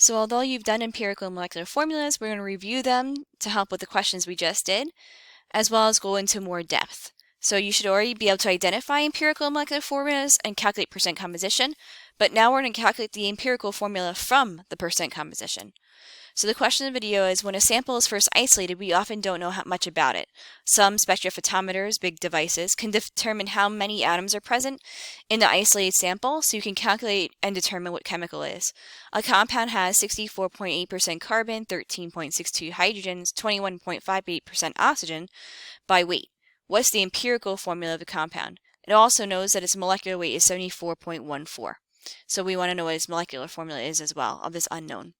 So although you've done empirical and molecular formulas, we're going to review them to help with the questions we just did, as well as go into more depth. So you should already be able to identify empirical and molecular formulas and calculate percent composition, but now we're going to calculate the empirical formula from the percent composition. So the question of the video is, when a sample is first isolated, we often don't know much about it. Some spectrophotometers, big devices, can determine how many atoms are present in the isolated sample, so you can calculate and determine what chemical it is. A compound has 64.8% carbon, 13.62 hydrogens, 21.58% oxygen by weight. What's the empirical formula of the compound? It also knows that its molecular weight is 74.14. So we want to know what its molecular formula is as well of this unknown.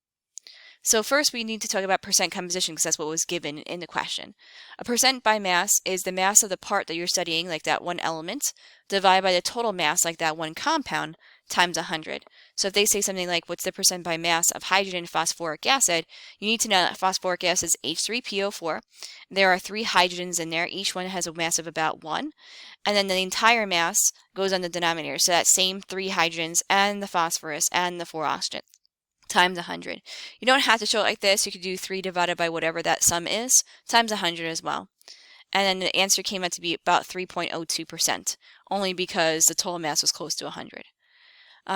So first we need to talk about percent composition because that's what was given in the question. A percent by mass is the mass of the part that you're studying, like that one element, divided by the total mass, like that one compound, times 100. So if they say something like, what's the percent by mass of hydrogen phosphoric acid, you need to know that phosphoric acid is H3PO4. There are 3 hydrogens in there. Each one has a mass of about 1. And then the entire mass goes on the denominator. So that same 3 hydrogens and the phosphorus and the 4 oxygen times 100. You don't have to show it like this. You could do 3 divided by whatever that sum is, times 100 as well. And then the answer came out to be about 3.02%, only because the total mass was close to 100.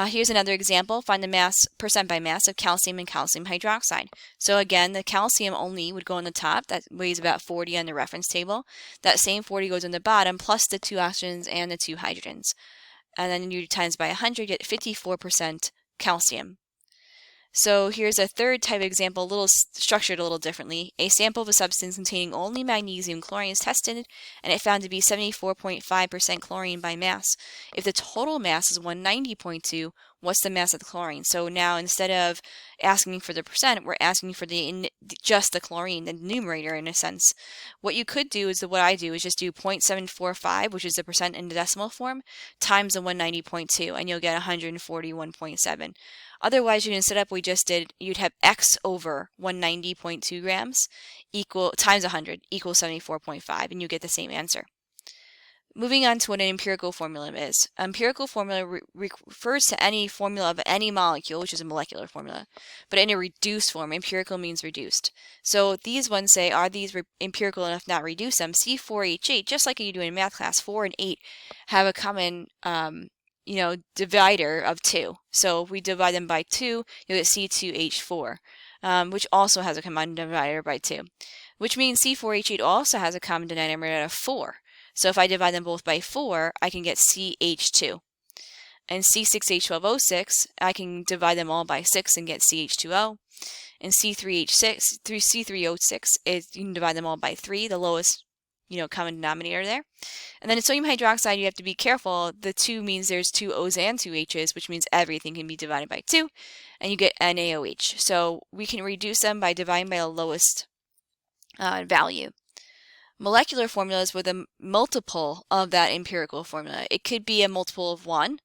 Here's another example. Find the mass, percent by mass of calcium and calcium hydroxide. So again, the calcium only would go on the top. That weighs about 40 on the reference table. That same 40 goes on the bottom, plus the 2 oxygens and the 2 hydrogens. And then you times by 100, get 54% calcium. So here's a third type of example, structured a little differently. A sample of a substance containing only magnesium chlorine is tested, and it found to be 74.5% chlorine by mass. If the total mass is 190.2, what's the mass of the chlorine? So now instead of asking for the percent, we're asking for just the chlorine, the numerator in a sense. What you could do is what I do is just do 0.745, which is the percent in the decimal form, times the 190.2, and you'll get 141.7. Otherwise, you can set up we just did, you'd have x over 190.2 grams times 100 equals 74.5, and you get the same answer. Moving on to what an empirical formula is. An empirical formula refers to any formula of any molecule, which is a molecular formula, but in a reduced form. Empirical means reduced. So these ones say, are these empirical enough not reduce them? C4H8, just like you do in math class, 4 and 8 have a common divider of 2. So if we divide them by 2, you'll get C2H4, which also has a common divider by 2, which means C4H8 also has a common denominator of 4. So if I divide them both by 4, I can get CH2. And C6H12O6, I can divide them all by 6 and get CH2O. And C3H6 through C3O6, you can divide them all by 3, the lowest common denominator there. And then in sodium hydroxide, you have to be careful. The 2 means there's 2 O's and 2 H's, which means everything can be divided by 2, and you get NaOH. So we can reduce them by dividing by the lowest value. Molecular formulas with a multiple of that empirical formula. It could be a multiple of 1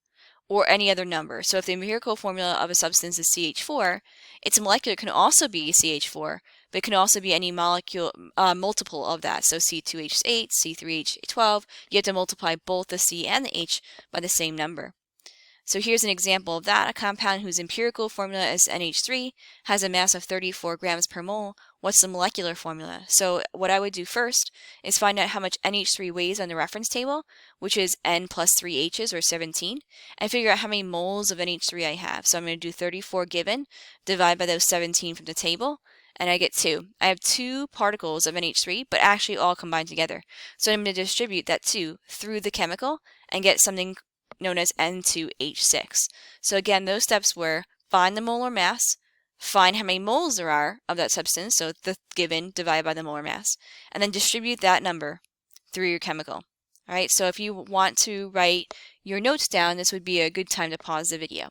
or any other number. So if the empirical formula of a substance is CH4, its molecular can also be CH4, but it can also be any molecule multiple of that. So C2H8, C3H12, you have to multiply both the C and the H by the same number. So here's an example of that. A compound whose empirical formula is NH3 has a mass of 34 grams per mole. What's the molecular formula? So what I would do first is find out how much NH3 weighs on the reference table, which is N plus 3 H's, or 17, and figure out how many moles of NH3 I have. So I'm going to do 34 given, divide by those 17 from the table, and I get 2. I have 2 particles of NH3, but actually all combined together. So I'm going to distribute that 2 through the chemical and get something known as N2H6. So again, those steps were find the molar mass, find how many moles there are of that substance, so the given divided by the molar mass, and then distribute that number through your chemical. All right, so if you want to write your notes down, this would be a good time to pause the video.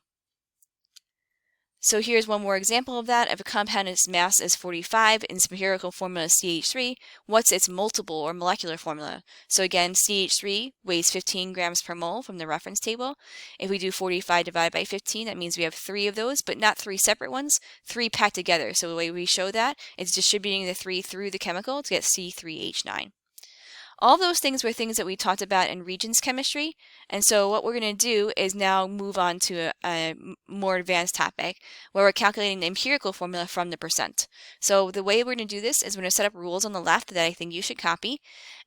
So here's one more example of that. If a compound's mass is 45 and its empirical formula is CH3, what's its multiple or molecular formula? So again, CH3 weighs 15 grams per mole from the reference table. If we do 45 divided by 15, that means we have 3 of those, but not 3 separate ones, 3 packed together. So the way we show that is distributing the 3 through the chemical to get C3H9. All those things were things that we talked about in Regents chemistry, and so what we're going to do is now move on to a more advanced topic where we're calculating the empirical formula from the percent. So the way we're going to do this is we're going to set up rules on the left that I think you should copy,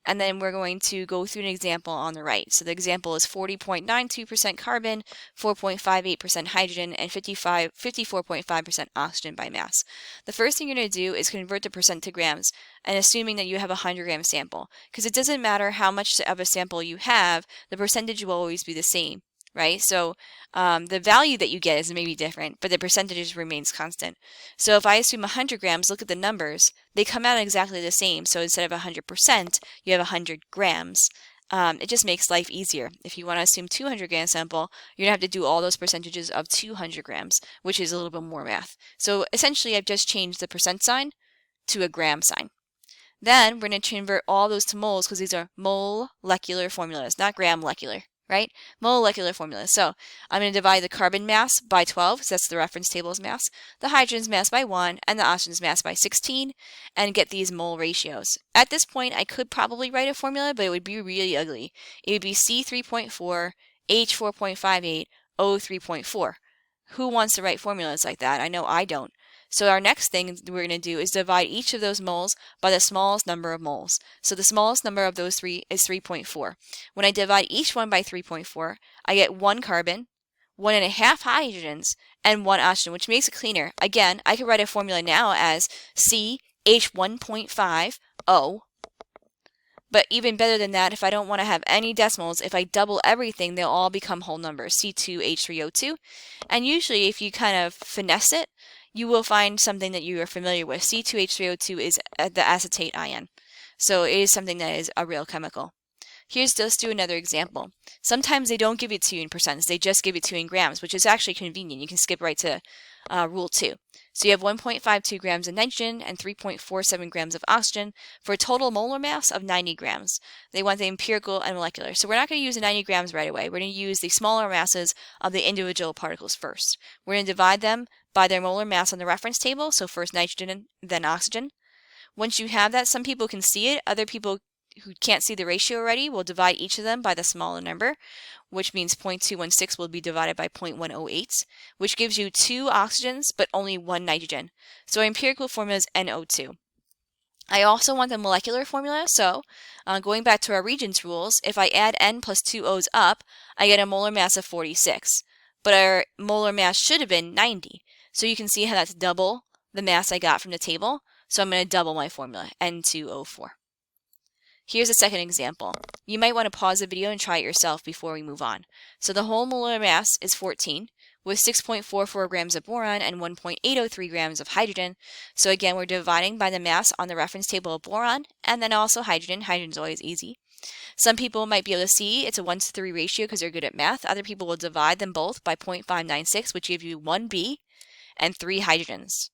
and then we're going to go through an example on the right. So the example is 40.92% carbon, 4.58% hydrogen, and 54.5% oxygen by mass. The first thing you're going to do is convert the percent to grams, and assuming that you have a 100-gram sample, because it doesn't matter how much of a sample you have, the percentage will always be the same, right? So the value that you get is maybe different, but the percentage remains constant. So if I assume 100 grams, look at the numbers, they come out exactly the same. So instead of 100%, you have 100 grams. It just makes life easier. If you want to assume 200-gram sample, you're going to have to do all those percentages of 200 grams, which is a little bit more math. So essentially, I've just changed the percent sign to a gram sign. Then we're going to convert all those to moles because these are molecular formulas, not gram molecular, right? Molecular formulas. So I'm going to divide the carbon mass by 12, because that's the reference table's mass, the hydrogen's mass by 1, and the oxygen's mass by 16, and get these mole ratios. At this point, I could probably write a formula, but it would be really ugly. It would be C3.4, H4.58, O3.4. Who wants to write formulas like that? I know I don't. So our next thing we're going to do is divide each of those moles by the smallest number of moles. So the smallest number of those three is 3.4. When I divide each one by 3.4, I get 1 carbon, 1.5 hydrogens, and 1 oxygen, which makes it cleaner. Again, I could write a formula now as CH1.5O. But even better than that, if I don't want to have any decimals, if I double everything, they'll all become whole numbers, C2H3O2. And usually, if you kind of finesse it, you will find something that you are familiar with. C2H3O2 is the acetate ion. So it is something that is a real chemical. Let's do another example. Sometimes they don't give it to you in percents, they just give it to you in grams, which is actually convenient. You can skip right to rule 2. So you have 1.52 grams of nitrogen and 3.47 grams of oxygen for a total molar mass of 90 grams. They want the empirical and molecular. So we're not going to use the 90 grams right away. We're going to use the smaller masses of the individual particles first. We're going to divide them by their molar mass on the reference table. So first nitrogen and then oxygen. Once you have that, some people can see it. Other people who can't see the ratio already will divide each of them by the smaller number, which means 0.216 will be divided by 0.108, which gives you 2 oxygens but only 1 nitrogen. So our empirical formula is NO2. I also want the molecular formula, so going back to our Regents rules, if I add N plus 2 O's up, I get a molar mass of 46. But our molar mass should have been 90. So you can see how that's double the mass I got from the table. So I'm going to double my formula, N2O4. Here's a second example. You might want to pause the video and try it yourself before we move on. So the whole molar mass is 14, with 6.44 grams of boron and 1.803 grams of hydrogen. So again, we're dividing by the mass on the reference table of boron, and then also hydrogen. Hydrogen's always easy. Some people might be able to see it's a 1:3 ratio because they're good at math. Other people will divide them both by 0.596, which gives you 1 B and 3 hydrogens.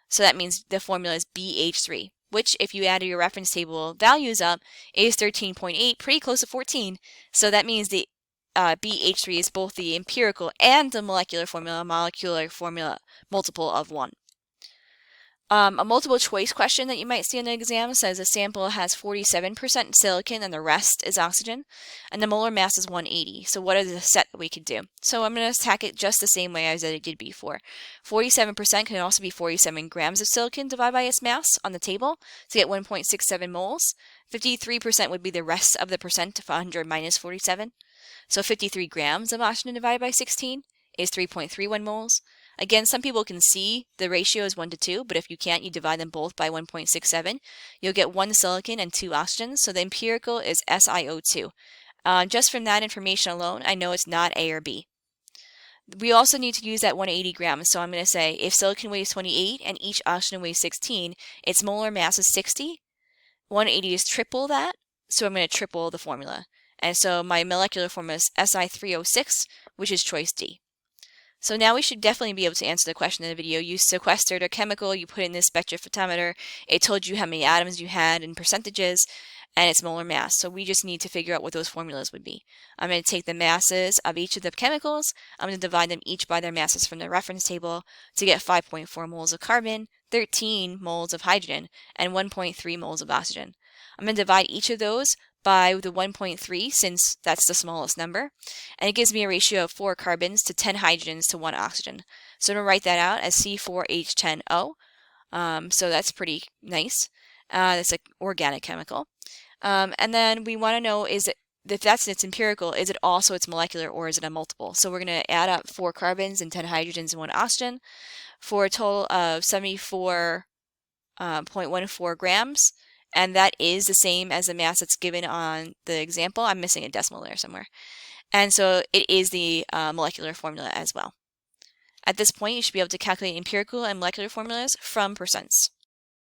So that means the formula is BH3. Which, if you add your reference table values up, is 13.8, pretty close to 14. So that means the BH3 is both the empirical and the molecular formula multiple of 1. A multiple choice question that you might see in the exam says a sample has 47% silicon and the rest is oxygen, and the molar mass is 180. So what is the set that we could do? So I'm going to attack it just the same way as I did before. 47% can also be 47 grams of silicon divided by its mass on the table to get 1.67 moles. 53% would be the rest of the percent of 100 minus 47. So 53 grams of oxygen divided by 16 is 3.31 moles. Again, some people can see the ratio is 1 to 2, but if you can't, you divide them both by 1.67. You'll get 1 silicon and 2 oxygens, so the empirical is SiO2. Just from that information alone, I know it's not A or B. We also need to use that 180 grams, so I'm going to say if silicon weighs 28 and each oxygen weighs 16, its molar mass is 60. 180 is triple that, so I'm going to triple the formula. And so my molecular formula is Si3O6, which is choice D. So now we should definitely be able to answer the question in the video. You sequestered a chemical, you put it in this spectrophotometer, it told you how many atoms you had in percentages, and its molar mass. So we just need to figure out what those formulas would be. I'm going to take the masses of each of the chemicals, I'm going to divide them each by their masses from the reference table to get 5.4 moles of carbon, 13 moles of hydrogen, and 1.3 moles of oxygen. I'm going to divide each of those by the 1.3 since that's the smallest number. And it gives me a ratio of 4 carbons to 10 hydrogens to 1 oxygen. So I'm going to write that out as C4H10O. So that's pretty nice. That's an organic chemical. And then we want to know if that's its empirical, is it also its molecular or is it a multiple? So we're going to add up 4 carbons and 10 hydrogens and 1 oxygen for a total of 74.14 grams. And that is the same as the mass that's given on the example. I'm missing a decimal there somewhere. And so it is the molecular formula as well. At this point, you should be able to calculate empirical and molecular formulas from percents.